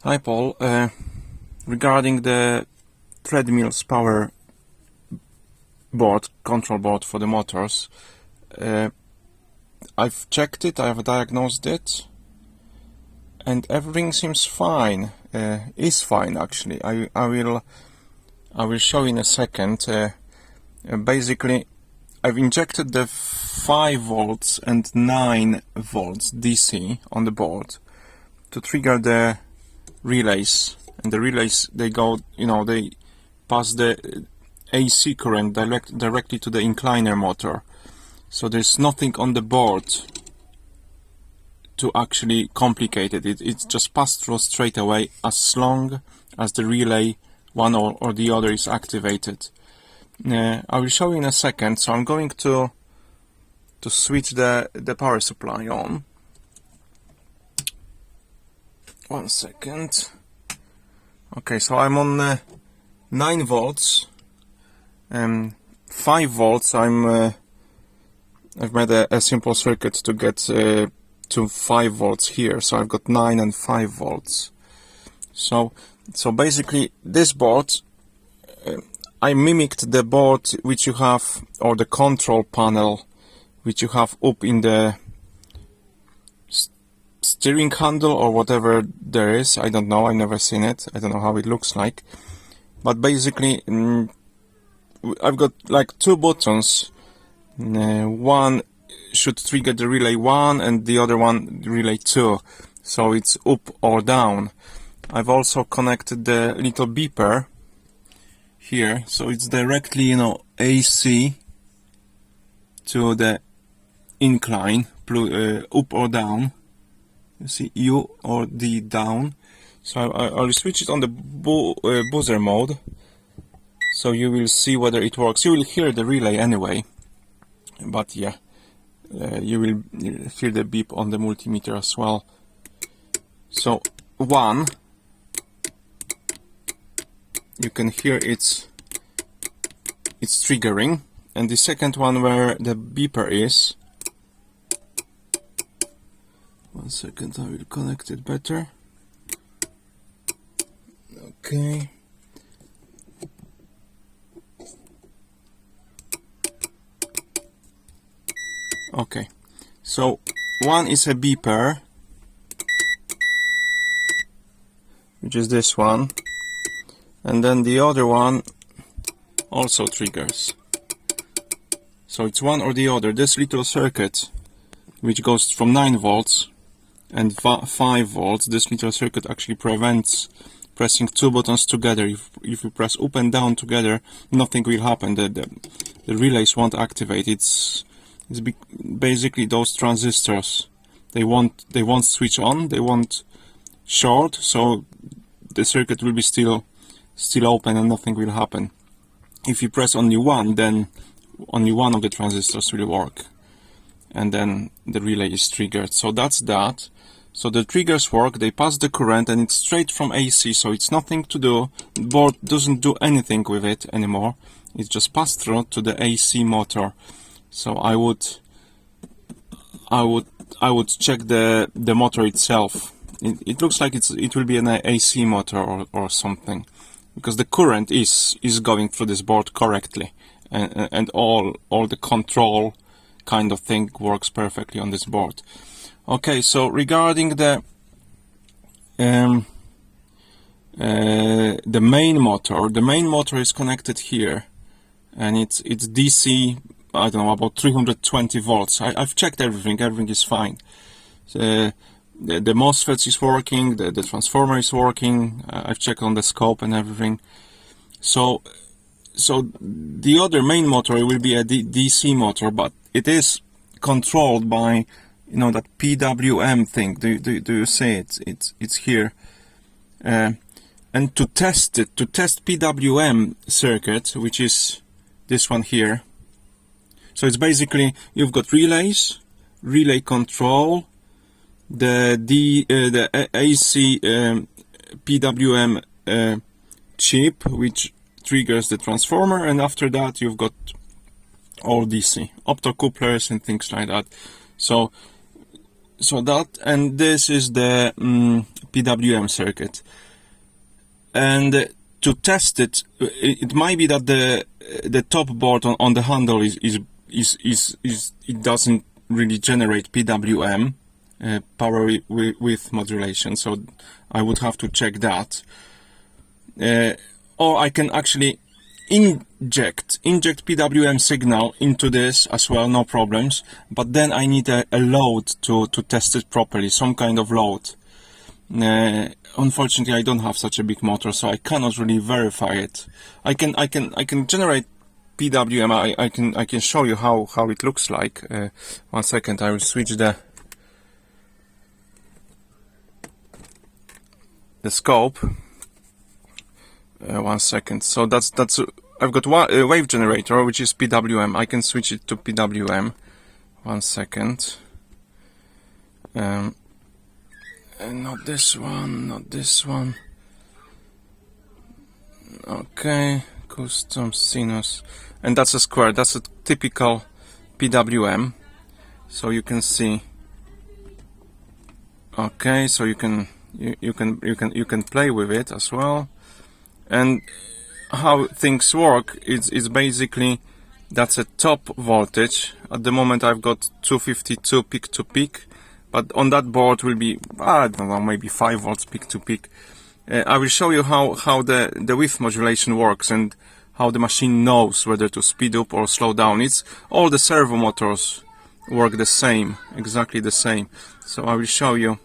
Hi Paul, regarding the Treadmill's power board, control board for the motors, I've checked it, I've diagnosed it, and everything seems fine, is fine actually. I will show in a second. Basically, I've injected the 5 volts and 9 volts DC on the board to trigger the relays, and the relays, they go, they pass the AC current directly to the incliner motor, so there's nothing on the board to actually complicate it. It's just passed through straight away as long as the relay, one or the other, is activated. I will show you in a second. So I'm going to switch the power supply on. 1 second. Okay, so I'm on 9 volts, 5 volts. I've made a simple circuit to get to 5 volts here, so I've got 9 and 5 volts. So basically this board, I mimicked the board which you have, or the control panel which you have up in the steering handle or whatever there is. I don't know, I've never seen it, I don't know how it looks like, but basically I've got like 2 buttons. One should trigger the relay 1 and the other one relay 2, so it's up or down. I've also connected the little beeper here, so it's directly, AC to the incline, up or down. You see U or D down. So I'll switch it on the buzzer mode, so you will see whether it works. You will hear the relay anyway, but yeah, you will hear the beep on the multimeter as well. So 1, you can hear it's triggering, and the second one, where the beeper is, 1 second, I will connect it better. Okay. Okay, so 1 is a beeper, which is this one, and then the other one also triggers. So it's one or the other. This little circuit, which goes from 9 volts and 5 volts, this little circuit actually prevents pressing 2 buttons together. If you press up and down together, nothing will happen. The relays won't activate. It's basically those transistors. They won't switch on. They won't short. So the circuit will be still open and nothing will happen. If you press only one, then only one of the transistors will work, and then the relay is triggered. So that's that. So the triggers work, they pass the current, and it's straight from AC, so it's nothing to do. The board doesn't do anything with it anymore. It's just passed through to the AC motor. So I would check the motor itself. It looks like it will be an AC motor or something, because the current is going through this board correctly, and all the control kind of thing works perfectly on this board. Okay, so regarding the main motor is connected here, and it's DC. I don't know, about 320 volts. I've checked everything is fine. The MOSFET is working, the transformer is working. I've checked on the scope and everything. So the other main motor will be a DC motor, but it is controlled by, that PWM thing. Do you see it? It's here. And to test PWM circuit, which is this one here. So it's basically, you've got relays, relay control, the AC PWM chip, which triggers the transformer, and after that you've got all DC, optocouplers and things like that. So So that, and this is the PWM circuit. And to test it, it might be that the top board on the handle is it doesn't really generate PWM, power with modulation. So I would have to check that. Or I can actually inject PWM signal into this as well, no problems. But then I need a load to test it properly, some kind of load. Unfortunately, I don't have such a big motor, so I cannot really verify it. I can generate PWM. I can show you how it looks like. 1 second, I will switch the scope. 1 second. So that's I've got a wave generator, which is PWM. I can switch it to PWM. 1 second. And not this one, not this one. Okay, custom sinus. And that's a square. That's a typical PWM. So you can see. Okay, so you can play with it as well. And how things work is basically that's a top voltage. At the moment I've got 252 peak to peak, but on that board will be, I don't know, maybe 5 volts peak to peak. I will show you how the width modulation works and how the machine knows whether to speed up or slow down. It's all the servo motors work the same, exactly the same. So I will show you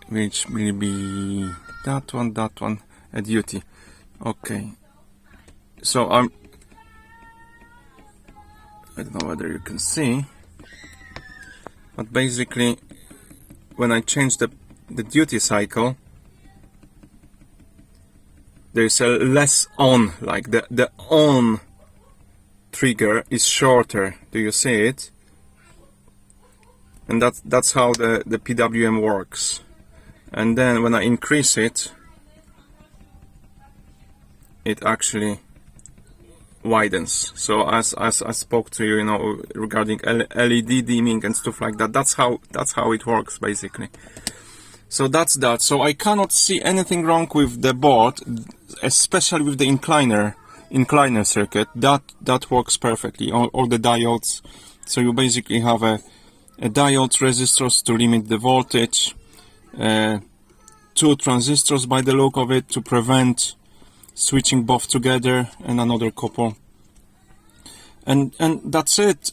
which will be that one, a duty. Okay, so I don't know whether you can see, but basically when I change the duty cycle, there's a less on, like the on trigger is shorter. Do you see it? And that's how the PWM works. And then when I increase it, it actually widens. So as I spoke to you, regarding LED dimming and stuff like that, that's how it works basically. So that's that. So I cannot see anything wrong with the board, especially with the incliner circuit. That works perfectly. All the diodes. So you basically have a diode resistors to limit the voltage. 2 transistors by the look of it to prevent switching both together, and another couple, and that's it.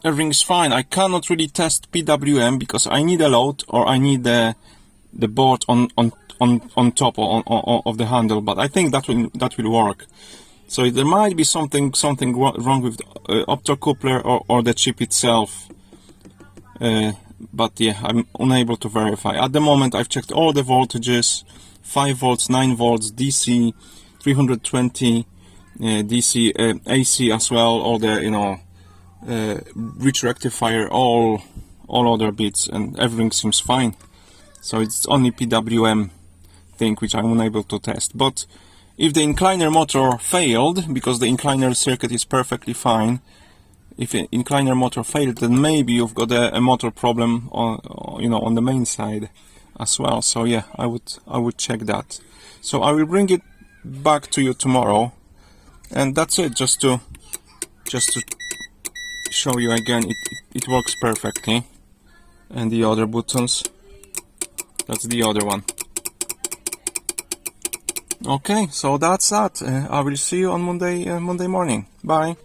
Everything's fine. I cannot really test PWM because I need a load, or I need the board on top of the handle, but I think that will work. So there might be something wrong with the optocoupler or the chip itself. But yeah, I'm unable to verify. At the moment I've checked all the voltages, 5 volts, 9 volts, DC, 320, DC, AC as well, all the, bridge rectifier, all other bits, and everything seems fine. So it's only PWM thing which I'm unable to test. But if the incliner motor failed, because the incliner circuit is perfectly fine, if an incliner motor failed, then maybe you've got a motor problem on the main side as well. So yeah, I would check that. So I will bring it back to you tomorrow, and that's it. Just to show you again, it works perfectly. And the other buttons, that's the other one. Okay, so that's that. I will see you on Monday morning. Bye.